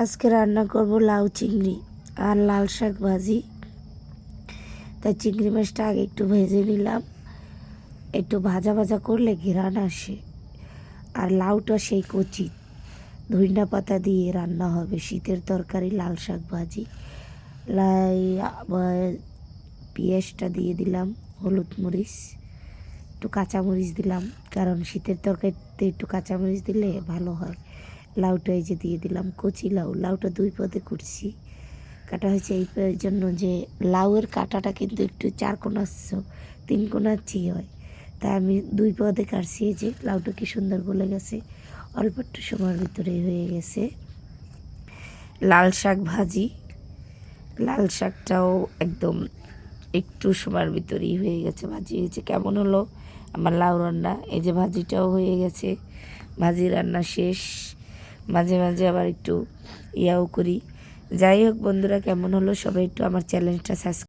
আজকে রান্না করব লাউ চিংড়ি আর লাল শাক ভাজি। তাই চিংড়ি মাছটা আগে একটু ভেজে নিলাম, একটু ভাজা ভাজা করলে ঘ্রাণ আসে। আর লাউটা সেই কচি, ধনিয়া পাতা দিয়ে রান্না হবে শীতের তরকারি লাল শাক ভাজি। পেঁয়াজটা দিয়ে দিলাম, হলুদ মরিচ, একটু কাঁচামরিচ দিলাম, কারণ শীতের তরকারিতে একটু কাঁচামরিচ দিলে ভালো হয়। লাউটা এই যে দিয়ে দিলাম, কচি লাউ, লাউটা 2 পদে করছি, কাটা হয়েছে এই জন্য যে লাউয়ের কাটাটা কিন্তু একটু 4 কোনা 3 কোনার চেয়ে হয়, তাই আমি 2 পদে কাটছি। এই যে লাউটা কি সুন্দর গলে গেছে, অল্প একটু সময়ের ভিতরেই হয়ে গেছে। লাল শাক ভাজি, লাল শাকটাও একদম একটু সময়ের ভিতরেই হয়ে গেছে ভাজি। হয়েছে কেমন হলো আমার লাউ রান্না। এই যে ভাজিটাও হয়ে গেছে, ভাজি রান্না শেষ। মাঝে মাঝে আবার একটু ইয়াও করি। যাই হোক বন্ধুরা, কেমন হলো সবাই একটু আমার চ্যানেলটা সাবস্ক্রাইব